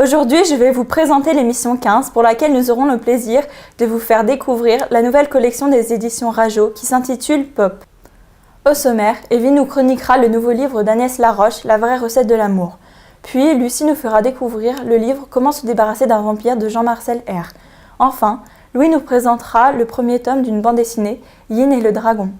Aujourd'hui, je vais vous présenter l'émission 15 pour laquelle nous aurons le plaisir de vous faire découvrir la nouvelle collection des éditions Rajo qui s'intitule Pop. Au sommaire, Evie nous chroniquera le nouveau livre d'Agnès Laroche, La vraie recette de l'amour. Puis, Lucie nous fera découvrir le livre Comment se débarrasser d'un vampire de Jean-Marcel R. Enfin, Louis nous présentera le premier tome d'une bande dessinée, Yin et le dragon.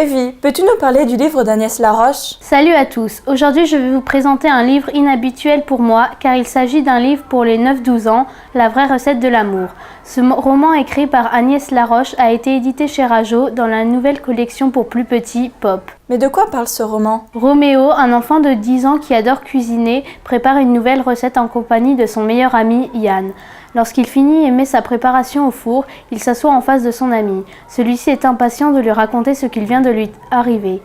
Evie, peux-tu nous parler du livre d'Agnès Laroche ? Salut à tous, aujourd'hui je vais vous présenter un livre inhabituel pour moi car il s'agit d'un livre pour les 9-12 ans, La vraie recette de l'amour. Ce roman écrit par Agnès Laroche a été édité chez Rajo dans la nouvelle collection pour plus petits, Pop. Mais de quoi parle ce roman ? Roméo, un enfant de 10 ans qui adore cuisiner, prépare une nouvelle recette en compagnie de son meilleur ami Yann. Lorsqu'il finit et met sa préparation au four, il s'assoit en face de son ami. Celui-ci est impatient de lui raconter ce qu'il vient de lui arriver.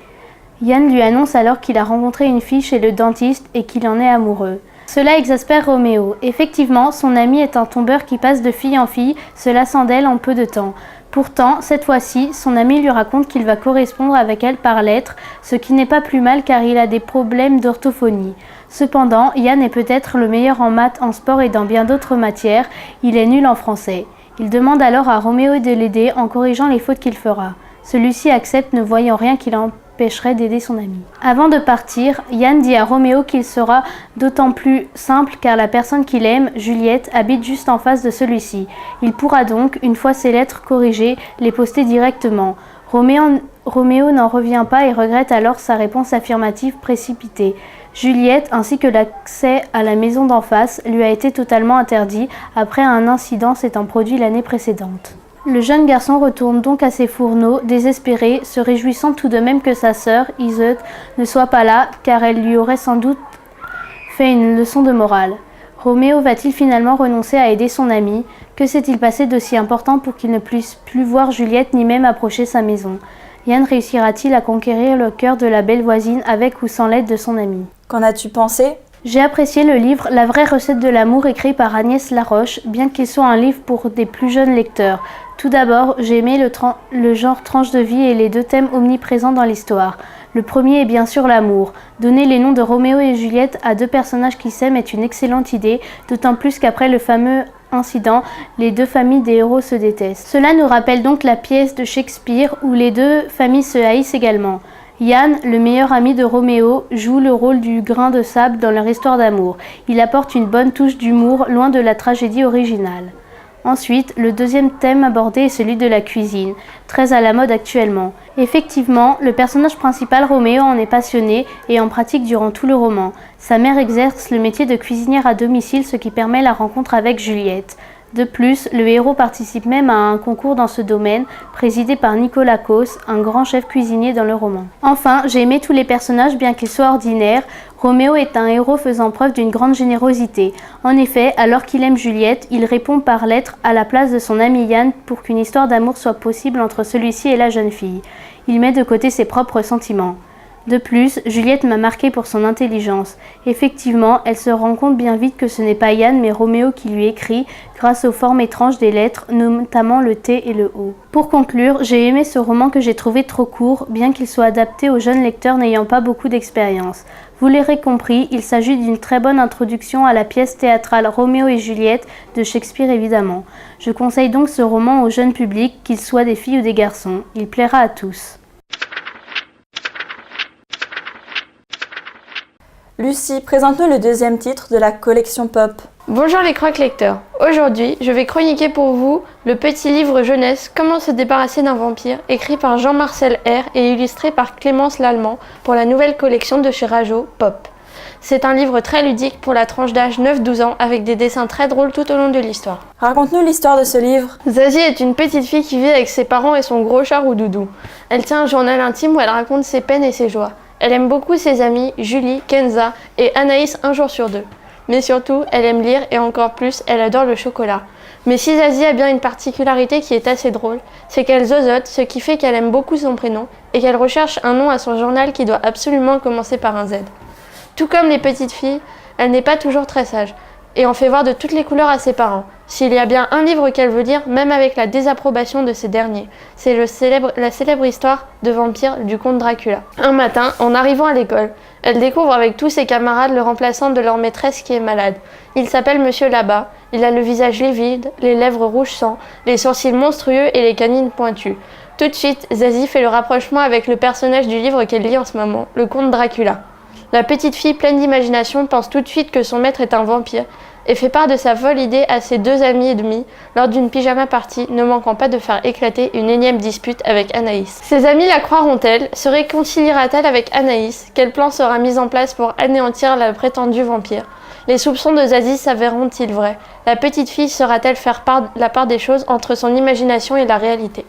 Yann lui annonce alors qu'il a rencontré une fille chez le dentiste et qu'il en est amoureux. Cela exaspère Roméo. Effectivement, son ami est un tombeur qui passe de fille en fille, se lassant d'elle en peu de temps. Pourtant, cette fois-ci, son ami lui raconte qu'il va correspondre avec elle par lettres, ce qui n'est pas plus mal car il a des problèmes d'orthophonie. Cependant, Yann est peut-être le meilleur en maths, en sport et dans bien d'autres matières, il est nul en français. Il demande alors à Roméo de l'aider en corrigeant les fautes qu'il fera. Celui-ci accepte, ne voyant rien qui l'empêcherait d'aider son ami. Avant de partir, Yann dit à Roméo qu'il sera d'autant plus simple car la personne qu'il aime, Juliette, habite juste en face de celui-ci. Il pourra donc, une fois ses lettres corrigées, les poster directement. Roméo n'en revient pas et regrette alors sa réponse affirmative précipitée. Juliette, ainsi que l'accès à la maison d'en face, lui a été totalement interdit après un incident s'étant produit l'année précédente. Le jeune garçon retourne donc à ses fourneaux, désespéré, se réjouissant tout de même que sa sœur, Iseut, ne soit pas là, car elle lui aurait sans doute fait une leçon de morale. Roméo va-t-il finalement renoncer à aider son ami ? Que s'est-il passé d'aussi important pour qu'il ne puisse plus voir Juliette ni même approcher sa maison ? Yann réussira-t-il à conquérir le cœur de la belle voisine avec ou sans l'aide de son ami ? Qu'en as-tu pensé ? J'ai apprécié le livre La vraie recette de l'amour écrit par Agnès Laroche, bien qu'il soit un livre pour des plus jeunes lecteurs. Tout d'abord, j'ai aimé le genre tranche de vie et les deux thèmes omniprésents dans l'histoire. Le premier est bien sûr l'amour. Donner les noms de Roméo et Juliette à deux personnages qui s'aiment est une excellente idée, d'autant plus qu'après le fameux incident, les deux familles des héros se détestent. Cela nous rappelle donc la pièce de Shakespeare où les deux familles se haïssent également. Yann, le meilleur ami de Roméo, joue le rôle du grain de sable dans leur histoire d'amour. Il apporte une bonne touche d'humour, loin de la tragédie originale. Ensuite, le deuxième thème abordé est celui de la cuisine, très à la mode actuellement. Effectivement, le personnage principal, Roméo, en est passionné et en pratique durant tout le roman. Sa mère exerce le métier de cuisinière à domicile, ce qui permet la rencontre avec Juliette. De plus, le héros participe même à un concours dans ce domaine, présidé par Nicolas Cos, un grand chef cuisinier dans le roman. Enfin, j'ai aimé tous les personnages bien qu'ils soient ordinaires. Roméo est un héros faisant preuve d'une grande générosité. En effet, alors qu'il aime Juliette, il répond par lettre à la place de son ami Yann pour qu'une histoire d'amour soit possible entre celui-ci et la jeune fille. Il met de côté ses propres sentiments. De plus, Juliette m'a marqué pour son intelligence. Effectivement, elle se rend compte bien vite que ce n'est pas Yann mais Roméo qui lui écrit grâce aux formes étranges des lettres, notamment le T et le O. Pour conclure, j'ai aimé ce roman que j'ai trouvé trop court, bien qu'il soit adapté aux jeunes lecteurs n'ayant pas beaucoup d'expérience. Vous l'aurez compris, il s'agit d'une très bonne introduction à la pièce théâtrale Roméo et Juliette de Shakespeare évidemment. Je conseille donc ce roman au jeune public, qu'ils soient des filles ou des garçons. Il plaira à tous. Lucie, présente-nous le deuxième titre de la collection Pop. Bonjour les croque lecteurs. Aujourd'hui, je vais chroniquer pour vous le petit livre jeunesse Comment se débarrasser d'un vampire, écrit par Jean-Marcel R et illustré par Clémence Lallemand pour la nouvelle collection de chez Rajo, Pop. C'est un livre très ludique pour la tranche d'âge 9-12 ans avec des dessins très drôles tout au long de l'histoire. Raconte-nous l'histoire de ce livre. Zazie est une petite fille qui vit avec ses parents et son gros chat Roudoudou. Elle tient un journal intime où elle raconte ses peines et ses joies. Elle aime beaucoup ses amis Julie, Kenza et Anaïs un jour sur deux. Mais surtout, elle aime lire et encore plus, elle adore le chocolat. Mais si Zazie a bien une particularité qui est assez drôle, c'est qu'elle zozote, ce qui fait qu'elle aime beaucoup son prénom et qu'elle recherche un nom à son journal qui doit absolument commencer par un Z. Tout comme les petites filles, elle n'est pas toujours très sage et en fait voir de toutes les couleurs à ses parents. S'il y a bien un livre qu'elle veut lire, même avec la désapprobation de ces derniers, c'est la célèbre histoire de vampire du comte Dracula. Un matin, en arrivant à l'école, elle découvre avec tous ses camarades le remplaçant de leur maîtresse qui est malade. Il s'appelle Monsieur Labat, il a le visage livide, les lèvres rouge sang, les sourcils monstrueux et les canines pointues. Tout de suite, Zazie fait le rapprochement avec le personnage du livre qu'elle lit en ce moment, le comte Dracula. La petite fille pleine d'imagination pense tout de suite que son maître est un vampire et fait part de sa folle idée à ses 2 amis et demi lors d'une pyjama party, ne manquant pas de faire éclater une énième dispute avec Anaïs. Ses amis la croiront-elles? Se réconciliera-t-elle avec Anaïs? Quel plan sera mis en place pour anéantir la prétendue vampire? Les soupçons de Zazie s'avéreront-ils vrais? La petite fille saura-t-elle faire la part des choses entre son imagination et la réalité?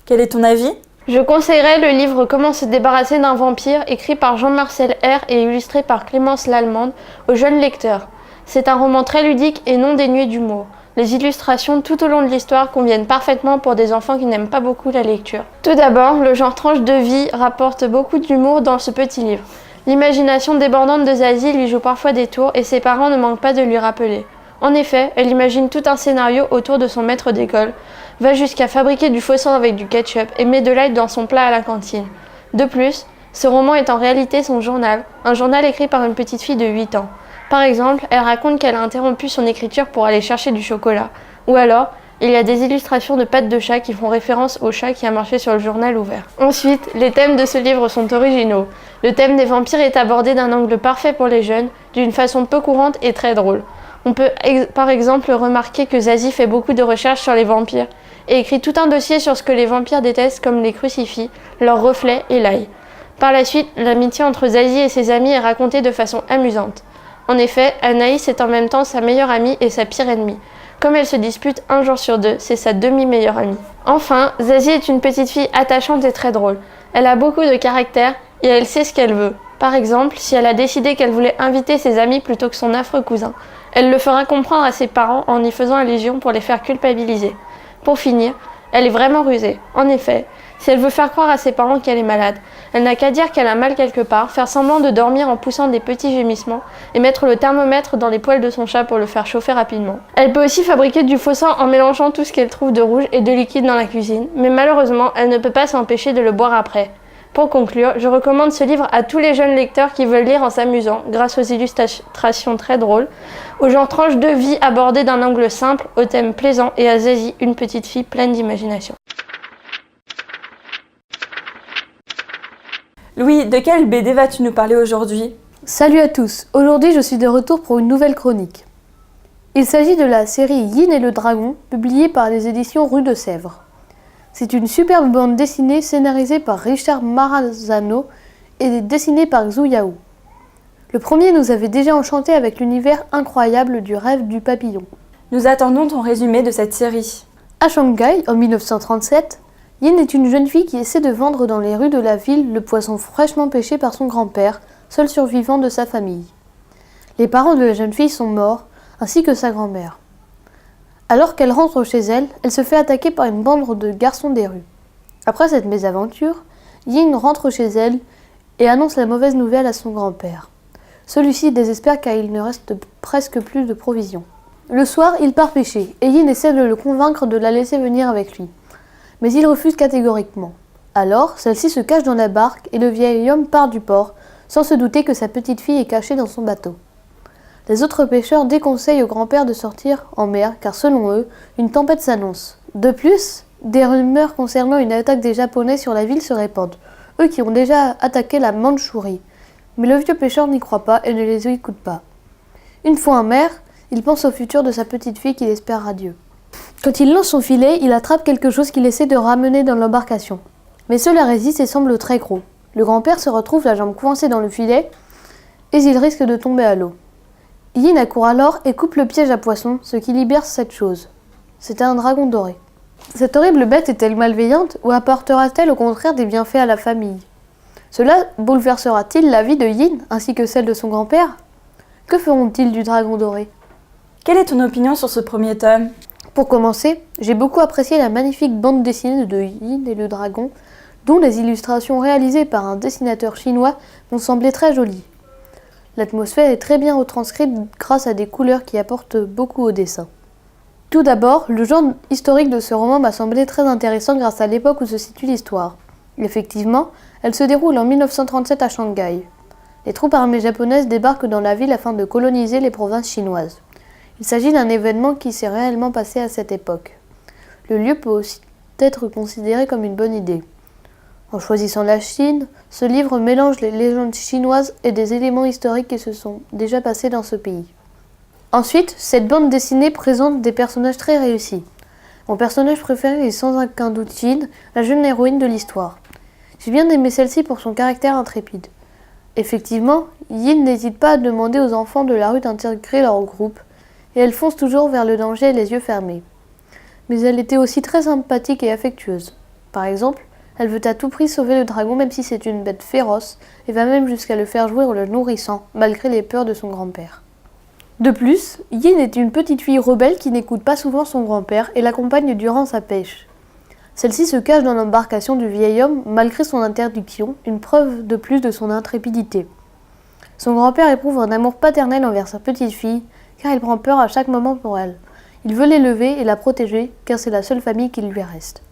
Quel est ton avis? Je conseillerais le livre Comment se débarrasser d'un vampire, écrit par Jean-Marcel R et illustré par Clémence Lallemand, aux jeunes lecteurs. C'est un roman très ludique et non dénué d'humour. Les illustrations tout au long de l'histoire conviennent parfaitement pour des enfants qui n'aiment pas beaucoup la lecture. Tout d'abord, le genre tranche de vie rapporte beaucoup d'humour dans ce petit livre. L'imagination débordante de Zazie lui joue parfois des tours et ses parents ne manquent pas de lui rappeler. En effet, elle imagine tout un scénario autour de son maître d'école, va jusqu'à fabriquer du faux sang avec du ketchup et met de l'ail dans son plat à la cantine. De plus, ce roman est en réalité son journal, un journal écrit par une petite fille de 8 ans. Par exemple, elle raconte qu'elle a interrompu son écriture pour aller chercher du chocolat. Ou alors, il y a des illustrations de pattes de chat qui font référence au chat qui a marché sur le journal ouvert. Ensuite, les thèmes de ce livre sont originaux. Le thème des vampires est abordé d'un angle parfait pour les jeunes, d'une façon peu courante et très drôle. On peut par exemple remarquer que Zazie fait beaucoup de recherches sur les vampires et écrit tout un dossier sur ce que les vampires détestent comme les crucifix, leurs reflets et l'ail. Par la suite, l'amitié entre Zazie et ses amis est racontée de façon amusante. En effet, Anaïs est en même temps sa meilleure amie et sa pire ennemie. Comme elle se dispute un jour sur 2, c'est sa demi-meilleure amie. Enfin, Zazie est une petite fille attachante et très drôle. Elle a beaucoup de caractère et elle sait ce qu'elle veut. Par exemple, si elle a décidé qu'elle voulait inviter ses amis plutôt que son affreux cousin, elle le fera comprendre à ses parents en y faisant allusion pour les faire culpabiliser. Pour finir, elle est vraiment rusée. En effet, si elle veut faire croire à ses parents qu'elle est malade, elle n'a qu'à dire qu'elle a mal quelque part, faire semblant de dormir en poussant des petits gémissements et mettre le thermomètre dans les poils de son chat pour le faire chauffer rapidement. Elle peut aussi fabriquer du faux sang en mélangeant tout ce qu'elle trouve de rouge et de liquide dans la cuisine, mais malheureusement, elle ne peut pas s'empêcher de le boire après. Pour conclure, je recommande ce livre à tous les jeunes lecteurs qui veulent lire en s'amusant, grâce aux illustrations très drôles, au genre tranche de vie abordé d'un angle simple, au thème plaisant et à Zazie, une petite fille pleine d'imagination. Louis, de quelle BD vas-tu nous parler aujourd'hui? Salut à tous, aujourd'hui je suis de retour pour une nouvelle chronique. Il s'agit de la série Yin et le Dragon, publiée par les éditions Rue de Sèvres. C'est une superbe bande dessinée scénarisée par Richard Maranzano et dessinée par Xu Yao. Le premier nous avait déjà enchanté avec l'univers incroyable du rêve du papillon. Nous attendons ton résumé de cette série. À Shanghai, en 1937, Yin est une jeune fille qui essaie de vendre dans les rues de la ville le poisson fraîchement pêché par son grand-père, seul survivant de sa famille. Les parents de la jeune fille sont morts, ainsi que sa grand-mère. Alors qu'elle rentre chez elle, elle se fait attaquer par une bande de garçons des rues. Après cette mésaventure, Yin rentre chez elle et annonce la mauvaise nouvelle à son grand-père. Celui-ci désespère car il ne reste presque plus de provisions. Le soir, il part pêcher et Yin essaie de le convaincre de la laisser venir avec lui. Mais il refuse catégoriquement. Alors, celle-ci se cache dans la barque et le vieil homme part du port, sans se douter que sa petite fille est cachée dans son bateau. Les autres pêcheurs déconseillent au grand-père de sortir en mer car selon eux, une tempête s'annonce. De plus, des rumeurs concernant une attaque des Japonais sur la ville se répandent, eux qui ont déjà attaqué la Mandchourie. Mais le vieux pêcheur n'y croit pas et ne les écoute pas. Une fois en mer, il pense au futur de sa petite fille qu'il espère radieux. Quand il lance son filet, il attrape quelque chose qu'il essaie de ramener dans l'embarcation. Mais cela résiste et semble très gros. Le grand-père se retrouve la jambe coincée dans le filet et il risque de tomber à l'eau. Yin accourt alors et coupe le piège à poisson, ce qui libère cette chose. C'était un dragon doré. Cette horrible bête est-elle malveillante ou apportera-t-elle au contraire des bienfaits à la famille? Cela bouleversera-t-il la vie de Yin ainsi que celle de son grand-père? Que feront-ils du dragon doré? Quelle est ton opinion sur ce premier tome? Pour commencer, j'ai beaucoup apprécié la magnifique bande dessinée de Yin et le dragon, dont les illustrations réalisées par un dessinateur chinois m'ont semblé très jolies. L'atmosphère est très bien retranscrite grâce à des couleurs qui apportent beaucoup au dessin. Tout d'abord, le genre historique de ce roman m'a semblé très intéressant grâce à l'époque où se situe l'histoire. Effectivement, elle se déroule en 1937 à Shanghai. Les troupes armées japonaises débarquent dans la ville afin de coloniser les provinces chinoises. Il s'agit d'un événement qui s'est réellement passé à cette époque. Le lieu peut aussi être considéré comme une bonne idée. En choisissant la Chine, ce livre mélange les légendes chinoises et des éléments historiques qui se sont déjà passés dans ce pays. Ensuite, cette bande dessinée présente des personnages très réussis. Mon personnage préféré est sans aucun doute Yin, la jeune héroïne de l'histoire. J'ai bien aimé celle-ci pour son caractère intrépide. Effectivement, Yin n'hésite pas à demander aux enfants de la rue d'intégrer leur groupe, et elle fonce toujours vers le danger les yeux fermés. Mais elle était aussi très sympathique et affectueuse. Par exemple, elle veut à tout prix sauver le dragon même si c'est une bête féroce, et va même jusqu'à le faire jouer en le nourrissant, malgré les peurs de son grand-père. De plus, Yin est une petite fille rebelle qui n'écoute pas souvent son grand-père et l'accompagne durant sa pêche. Celle-ci se cache dans l'embarcation du vieil homme malgré son interdiction, une preuve de plus de son intrépidité. Son grand-père éprouve un amour paternel envers sa petite fille, car il prend peur à chaque moment pour elle. Il veut l'élever et la protéger, car c'est la seule famille qui lui reste.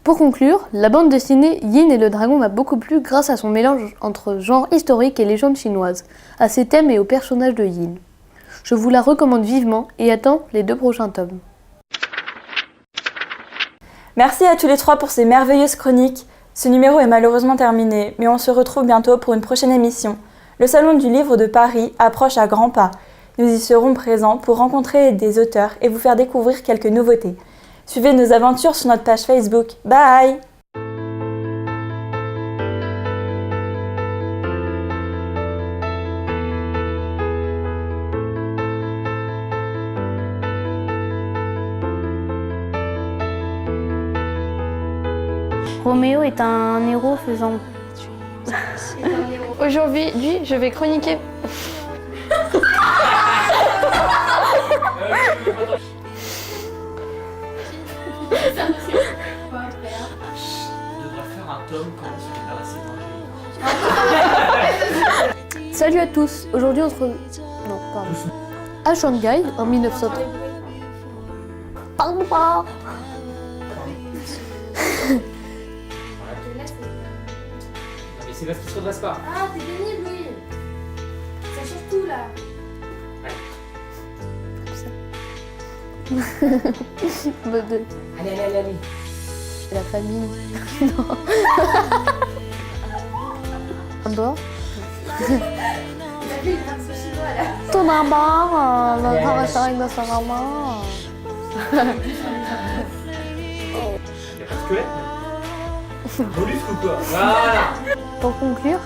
Pour conclure, la bande dessinée Yin et le dragon m'a beaucoup plu grâce à son mélange entre genre historique et légende chinoise, à ses thèmes et aux personnages de Yin. Je vous la recommande vivement et attends les 2 prochains tomes. Merci à tous les 3 pour ces merveilleuses chroniques. Ce numéro est malheureusement terminé, mais on se retrouve bientôt pour une prochaine émission. Le Salon du Livre de Paris approche à grands pas. Nous y serons présents pour rencontrer des auteurs et vous faire découvrir quelques nouveautés. Suivez nos aventures sur notre page Facebook. Bye! Roméo est un héros faisant... Aujourd'hui, je vais chroniquer. Salut à tous, aujourd'hui on se retrouve... Non, pardon. À Shanghai, en 1930... Pardon, pas. Mais c'est parce qu'il se redresse pas. Ah, t'es pénible, oui. Ça change tout, là. Allez. La famille. Non. Andorre. T'as vu, il est un peu chinois, là. Ton amant, le parasite de son amant. Y'a pas de squelette, mais... Mollusque ou quoi? Voilà. Pour conclure,